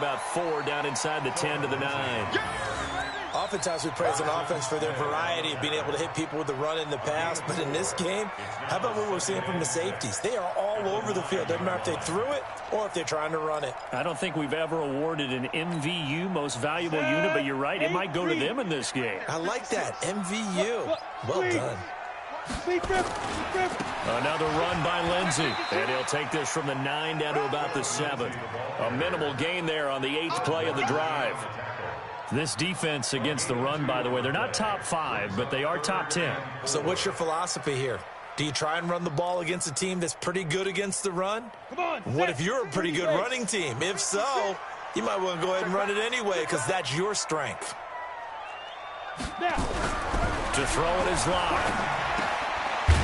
about 4 down inside the 10 to the 9. Oftentimes we praise an offense for their variety of being able to hit people with the run and the pass. But in this game, how about what we're seeing from the safeties? They are all over the field. Doesn't matter if they threw it or if they're trying to run it. I don't think we've ever awarded an MVU, most valuable unit, but you're right. It might go to them in this game. I like that. MVU. Well done. Another run by Lindsey. And he'll take this from the 9 down to about the 7. A minimal gain there on the 8th play of the drive. This defense against the run, by the way, they're not top 5, but they are top 10. So what's your philosophy here? Do you try and run the ball against a team that's pretty good against the run? What if you're a pretty good running team? If so, you might want to go ahead and run it anyway because that's your strength. To throw it is Locke.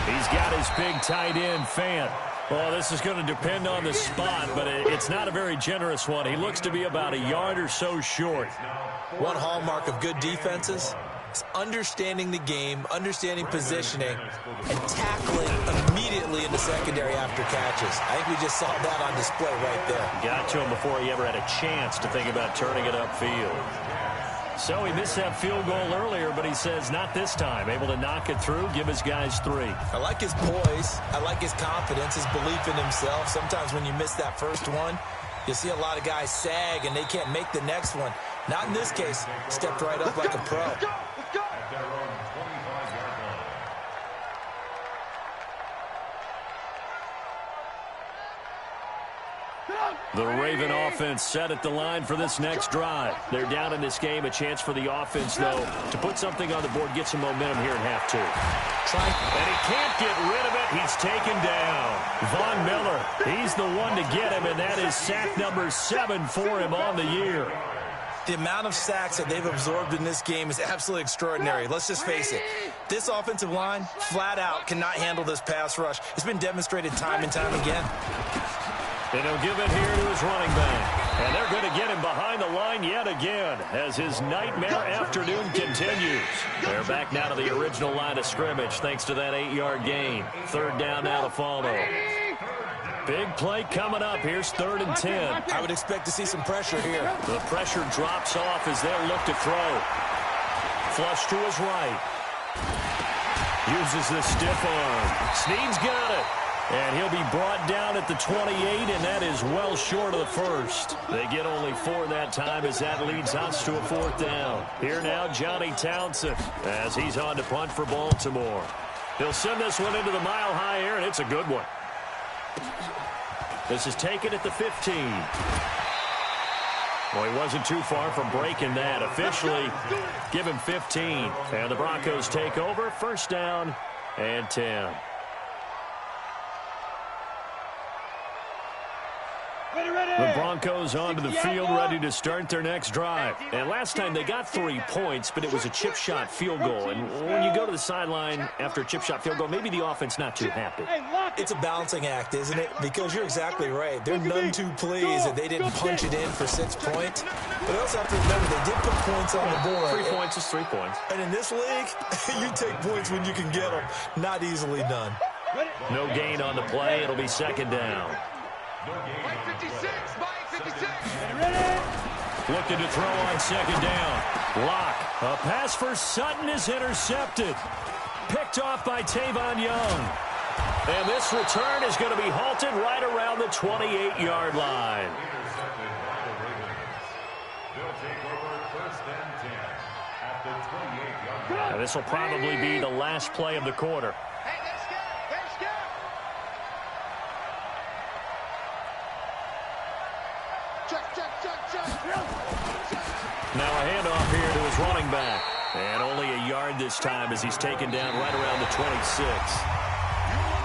He's got his big tight end, Fant. Well, this is going to depend on the spot, but it's not a very generous one. He looks to be about a yard or so short. One hallmark of good defenses is understanding the game, understanding positioning, and tackling immediately in the secondary after catches. I think we just saw that on display right there. Got to him before he ever had a chance to think about turning it upfield. So he missed that field goal earlier, but he says not this time. Able to knock it through, give his guys 3. I like his poise. I like his confidence, his belief in himself. Sometimes when you miss that first one, you see a lot of guys sag and they can't make the next one. Not in this case. Stepped right up like a pro. The Raven offense set at the line for this next drive. They're down in this game. A chance for the offense, though, to put something on the board, get some momentum here in half 2. And he can't get rid of it. He's taken down. Von Miller, he's the one to get him, and that is sack number 7 for him on the year. The amount of sacks that they've absorbed in this game is absolutely extraordinary. Let's just face it. This offensive line, flat out, cannot handle this pass rush. It's been demonstrated time and time again. And he'll give it here to his running back. And they're going to get him behind the line yet again as his nightmare afternoon continues. They're back now to the original line of scrimmage thanks to that 8-yard gain. 3rd down now to follow. Big play coming up. Here's 3rd and 10. I would expect to see some pressure here. The pressure drops off as they'll look to throw. Flush to his right. Uses the stiff arm. Snead's got it. And he'll be brought down at the 28, and that is well short of the first. They get only 4 that time as that leads us to a 4th down. Here now, Johnny Townsend as he's on to punt for Baltimore. He'll send this one into the mile-high air, and it's a good one. This is taken at the 15. Well, he wasn't too far from breaking that. Officially, give him 15. And the Broncos take over. 1st down and 10. The Broncos onto the field, ready to start their next drive. And last time they got 3 points, but it was a chip shot field goal. And when you go to the sideline after a chip shot field goal, maybe the offense not too happy. It's a balancing act, isn't it? Because you're exactly right. They're none too pleased that they didn't punch it in for 6 points. But you also have to remember they did put points on the board. 3 points is 3 points. And in this league, you take points when you can get them. Not easily done. No gain on the play. It'll be 2nd down. Looking to throw on 2nd down. Locke. A pass for Sutton is intercepted. Picked off by Tavon Young. And this return is going to be halted right around the 28-yard line. And this will probably be the last play of the quarter. Now a handoff here to his running back. And only a yard this time as he's taken down right around the 26.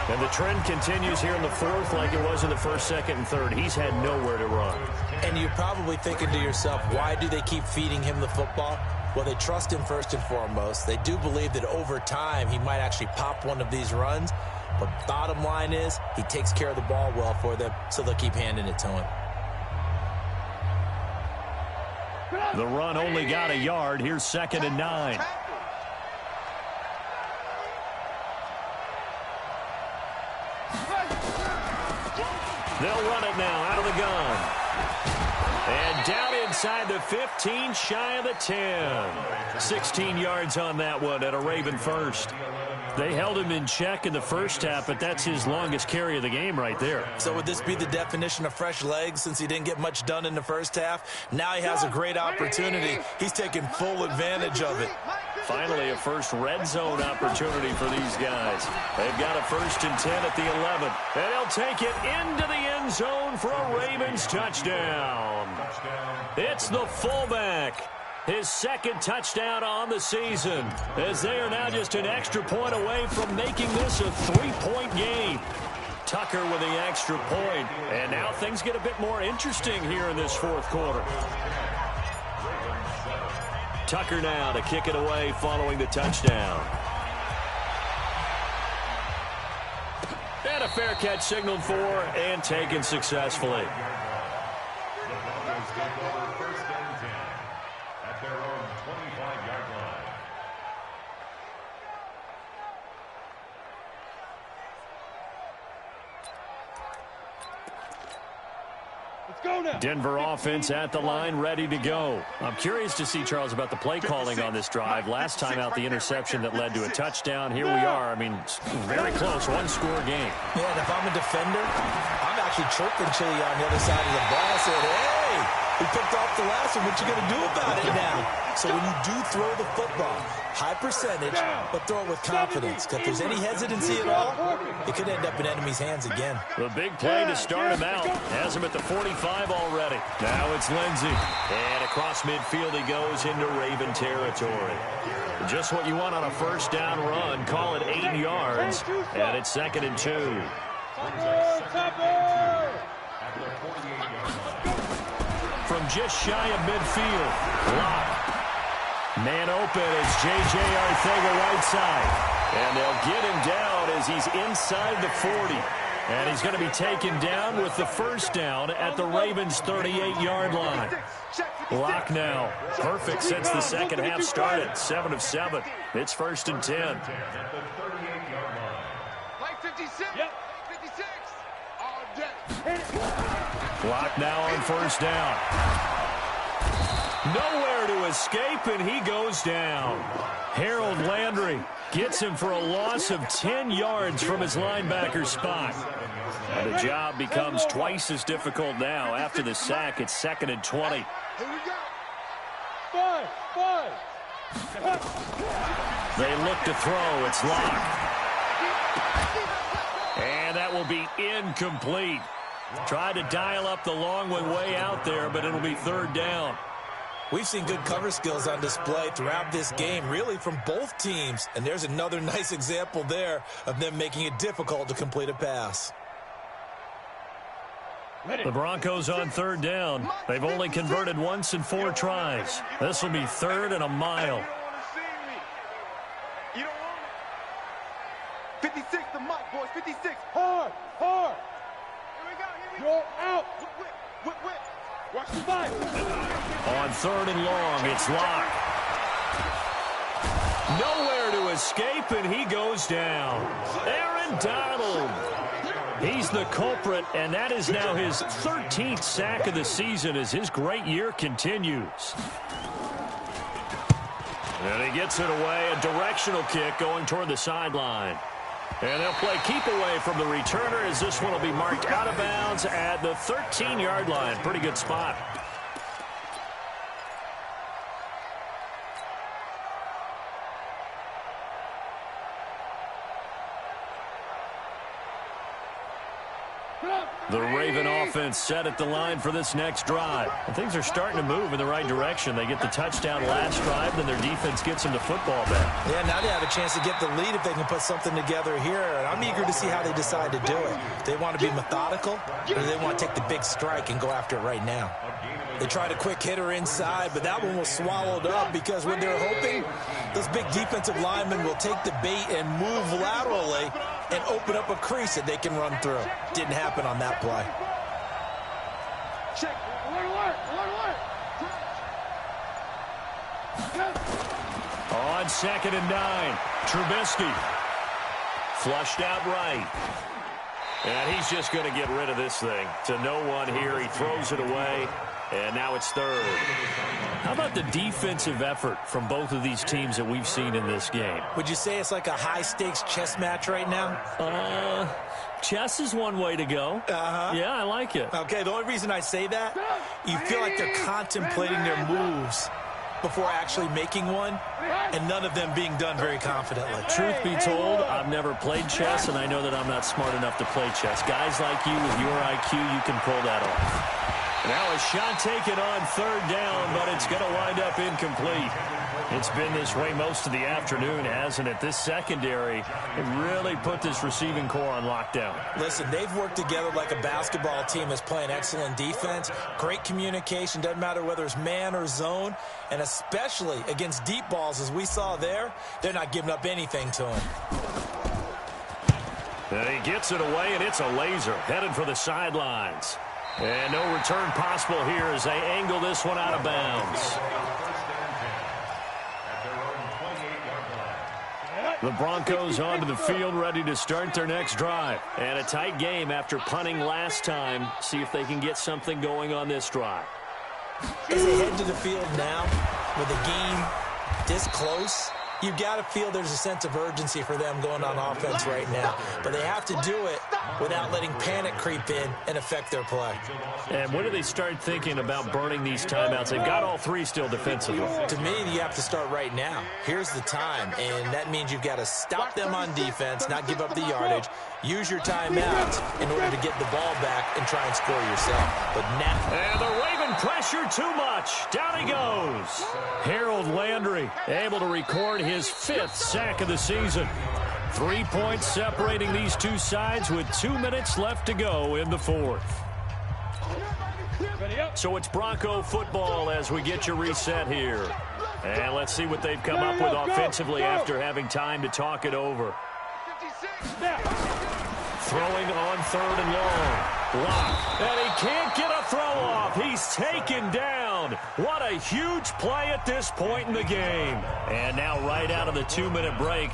And the trend continues here in the 4th like it was in the 1st, 2nd, and 3rd. He's had nowhere to run. And you're probably thinking to yourself, why do they keep feeding him the football? Well, they trust him first and foremost. They do believe that over time he might actually pop one of these runs. But bottom line is he takes care of the ball well for them, so they'll keep handing it to him. The run only got a yard. Here's 2nd and 9. They'll run it now out of the gun. And down inside the 15, shy of the 10. 16 yards on that one at a Raven first. They held him in check in the first half, but that's his longest carry of the game right there. So would this be the definition of fresh legs since he didn't get much done in the first half? Now he has a great opportunity. He's taking full advantage of it. Finally, a first red zone opportunity for these guys. They've got a 1st and 10 at the 11. And he'll take it into the end zone for a Ravens touchdown. It's the fullback. His 2nd touchdown on the season, as they are now just an extra point away from making this a 3-point game. Tucker with the extra point, and now things get a bit more interesting here in this 4th quarter. Tucker now to kick it away following the touchdown. And a fair catch signaled for and taken successfully. Denver offense at the line, ready to go. I'm curious to see, Charles, about the play calling on this drive. Last time out, the interception that led to a touchdown. Here we are. I mean, very close, 1-score game. Yeah, and if I'm a defender, I'm actually chirping Chili on the other side of the ball. I said, hey, we picked off the last one. What you going to do about it now? So when you do throw the football, high percentage, but throw it with confidence. Because if there's any hesitancy at all, it could end up in enemy's hands again. The big play to start him out. Has him at the 45 already. Now it's Lindsey. And across midfield he goes into Raven territory. Just what you want on a 1st down run. Call it 8 yards. And it's 2nd and 2. From just shy of midfield. Lock. Man open is J.J. Arcega right side. And they'll get him down as he's inside the 40. And he's going to be taken down with the 1st down at the Ravens' 38-yard line. Lock now. Perfect since the 2nd half started. 7 of 7. It's 1st and 10. Like 56. Yep. 56. All day. Lock now on 1st down. Nowhere to escape, and he goes down. Harold Landry gets him for a loss of 10 yards from his linebacker spot. And the job becomes twice as difficult now. After the sack, it's 2nd and 20. Here we go. 5. They look to throw. It's Lock. And that will be incomplete. Tried to dial up the long one way out there, but it'll be 3rd down. We've seen good cover skills on display throughout this game, really from both teams. And there's another nice example there of them making it difficult to complete a pass. The Broncos on 3rd down. They've only converted once in 4 tries. This will be 3rd and a mile. You don't want it. 56 the mark, boys. 56. Hard. Here we go. You're out. Whip. Watch the fight. On 3rd and long, it's Lock. Nowhere to escape, and he goes down. Aaron Donald. He's the culprit, and that is now his 13th sack of the season as his great year continues. And he gets it away, a directional kick going toward the sideline. And they'll play keep away from the returner as this one will be marked out of bounds at the 13-yard line. Pretty good spot. The Raven offense set at the line for this next drive. And things are starting to move in the right direction. They get the touchdown last drive, then their defense gets them to football back. Yeah, now they have a chance to get the lead if they can put something together here. And I'm eager to see how they decide to do it. They want to be methodical, or do they want to take the big strike and go after it right now? They tried a quick hitter inside, but that one was swallowed up because when they're hoping those big defensive linemen will take the bait and move laterally and open up a crease that they can run through. Didn't happen on that play. Check. Alert. On 2nd and 9, Trubisky. Flushed out right. And he's just going to get rid of this thing. To no one here. He throws it away. And now it's third. How about the defensive effort from both of these teams that we've seen in this game? Would you say it's like a high-stakes chess match right now? Chess is one way to go. Yeah, I like it. Okay, the only reason I say that, you feel like they're contemplating their moves before actually making one, and none of them being done very confidently. Truth be told, I've never played chess, and I know that I'm not smart enough to play chess. Guys like you with your IQ, you can pull that off. Now a shot taken on third down, but it's going to wind up incomplete. It's been this way most of the afternoon, hasn't it? This secondary really put this receiving core on lockdown. Listen, they've worked together like a basketball team that's playing excellent defense. Great communication, doesn't matter whether it's man or zone. And especially against deep balls, as we saw there, they're not giving up anything to him. And he gets it away, and it's a laser headed for the sidelines. And no return possible here as they angle this one out of bounds. The Broncos onto the field, ready to start their next drive. And a tight game after punting last time. See if they can get something going on this drive. As they head to the field now, with the game this close, you've got to feel there's a sense of urgency for them going on offense right now. But they have to do it without letting panic creep in and affect their play. And when do they start thinking about burning these timeouts? They've got all three still defensively. To me, you have to start right now. Here's the time, and that means you've got to stop them on defense, not give up the yardage, use your timeouts in order to get the ball back and try and score yourself. But now... And the Raven pressure too much. Down he goes. Harold Landry able to record his 5th sack of the season. 3 points separating these two sides with 2 minutes left to go in the 4th. So it's Bronco football as we get your reset here. And let's see what they've come up with offensively after having time to talk it over. Throwing on third and long. Block. And he can't get a throw off. He's taken down. What a huge play at this point in the game. And now right out of the 2-minute break,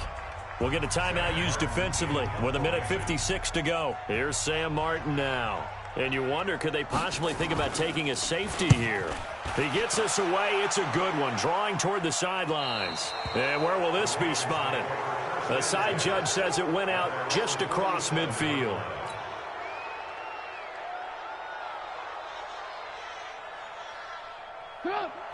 we'll get a timeout used defensively with 1:56 to go. Here's Sam Martin now. And you wonder, could they possibly think about taking a safety here? He gets this away. It's a good one, drawing toward the sidelines. And where will this be spotted? The side judge says it went out just across midfield.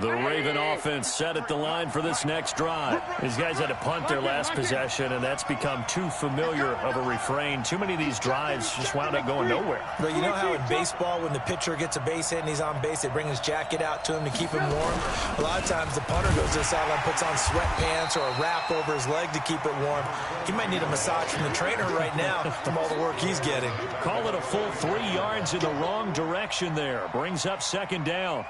The Raven offense set at the line for this next drive. These guys had to punt their last possession, and that's become too familiar of a refrain. Too many of these drives just wound up going nowhere. But you know how in baseball, when the pitcher gets a base hit and he's on base, they bring his jacket out to him to keep him warm? A lot of times the punter goes to the sideline, puts on sweatpants or a wrap over his leg to keep it warm. He might need a massage from the trainer right now from all the work he's getting. Call it a full 3 yards in the wrong direction there. Brings up second down.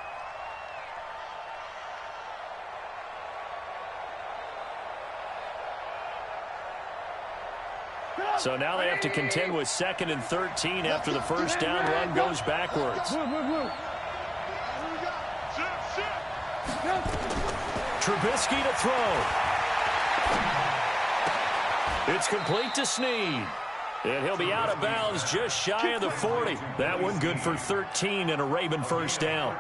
So now they have to contend with 2nd and 13 after the first down run goes backwards. Trubisky to throw. It's complete to Snead. And he'll be out of bounds just shy of the 40. That one good for 13 and a Raven first down.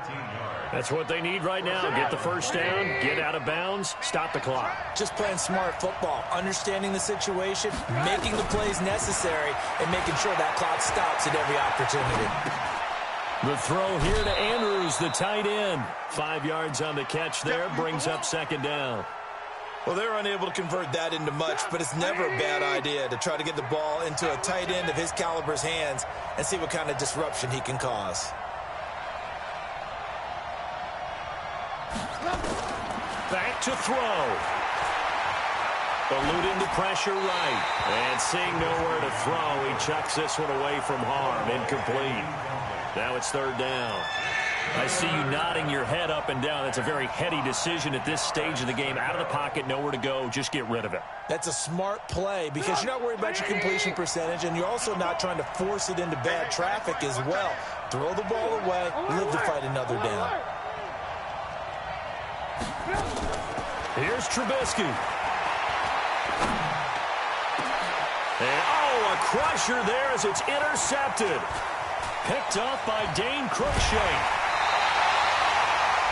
That's what they need right now. Get the first down, get out of bounds, stop the clock. Just playing smart football, understanding the situation, making the plays necessary, and making sure that clock stops at every opportunity. The throw here to Andrews, the tight end. 5 yards on the catch there, brings up second down. Well, they were unable to convert that into much, but it's never a bad idea to try to get the ball into a tight end of his caliber's hands and see what kind of disruption he can cause. Back to throw. Eluding the pressure right. And seeing nowhere to throw, he chucks this one away from harm. Incomplete. Now it's third down. I see you nodding your head up and down. That's a very heady decision at this stage of the game. Out of the pocket, nowhere to go. Just get rid of it. That's a smart play because you're not worried about your completion percentage, and you're also not trying to force it into bad traffic as well. Throw the ball away, live to fight another down. Here's Trubisky. And, oh, a crusher there as it's intercepted. Picked off by Dane Cruikshank.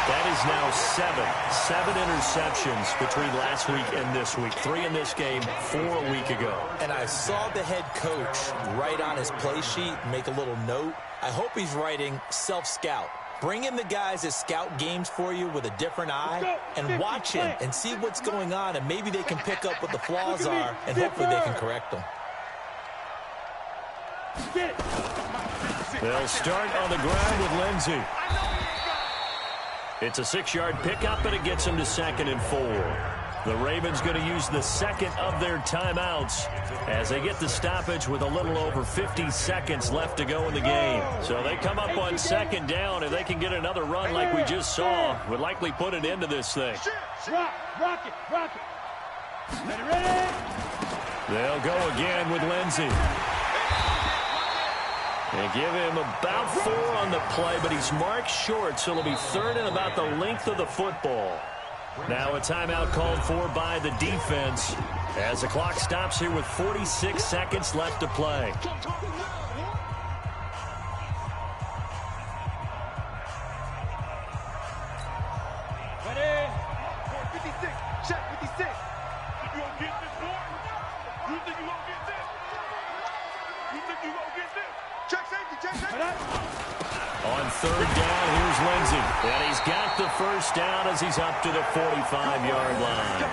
That is now seven interceptions between last week and this week. 3 in this game, 4 a week ago. And I saw the head coach write on his play sheet, make a little note. I hope he's writing self-scout. Bring in the guys that scout games for you with a different eye and watch him and see what's going on, and maybe they can pick up what the flaws are, and hopefully they can correct them. They'll start on the ground with Lindsey. It's a 6-yard pickup, and it gets them to 2nd and 4. The Ravens going to use the second of their timeouts as they get the stoppage with a little over 50 seconds left to go in the game. So they come up on 2nd down, and they can get another run like we just saw. Would likely put an end to this thing. Rock it. Ready. They'll go again with Lindsey. They give him about 4 on the play, but he's marked short, so it'll be 3rd and about the length of the football. Now a timeout called for by the defense as the clock stops here with 46 seconds left to play. Ready. 56. Check 56. You gonna get this, boy? You think you gonna get this? You think you gonna get this? Check safety. On 3rd down, here's Lindsey. And he's got the first down as he's up to the 45-yard line.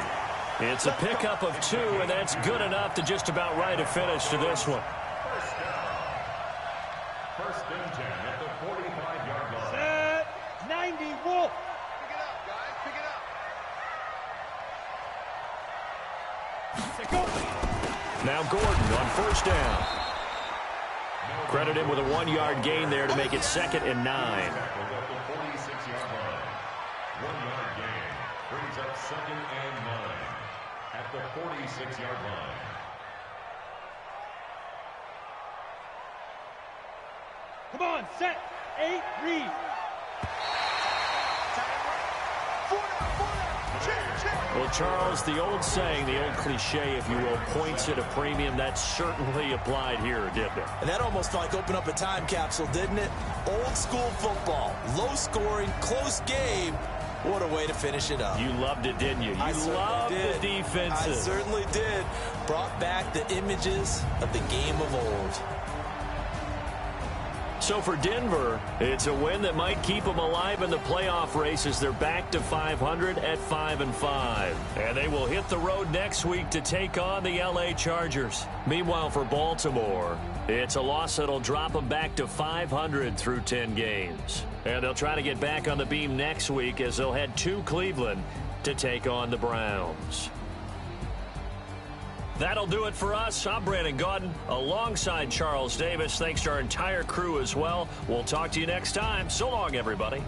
It's a pickup of 2, and that's good enough to just about write a finish to this one. First and 10 at the 45-yard line. Set. 90, Wolf. Pick it up, guys. Pick it up. Now Gordon on 1st down. Credit him with a 1-yard gain there to make it 2nd and 9. At the 46-yard line. 1-yard gain brings up 2nd and 9 at the 46-yard line. Come on, set. 8, read. Well, Charles, the old saying, the old cliche, if you will, points at a premium, that certainly applied here, didn't it? And that almost like opened up a time capsule, didn't it? Old school football, low scoring, close game. What a way to finish it up. You loved it, didn't you? You loved the defenses. I certainly did. Brought back the images of the game of old. So for Denver, it's a win that might keep them alive in the playoff race as they're back to 500 at 5-5. And they will hit the road next week to take on the LA Chargers. Meanwhile, for Baltimore, it's a loss that'll drop them back to 500 through 10 games. And they'll try to get back on the beam next week as they'll head to Cleveland to take on the Browns. That'll do it for us. I'm Brandon Gaudin alongside Charles Davis. Thanks to our entire crew as well. We'll talk to you next time. So long, everybody.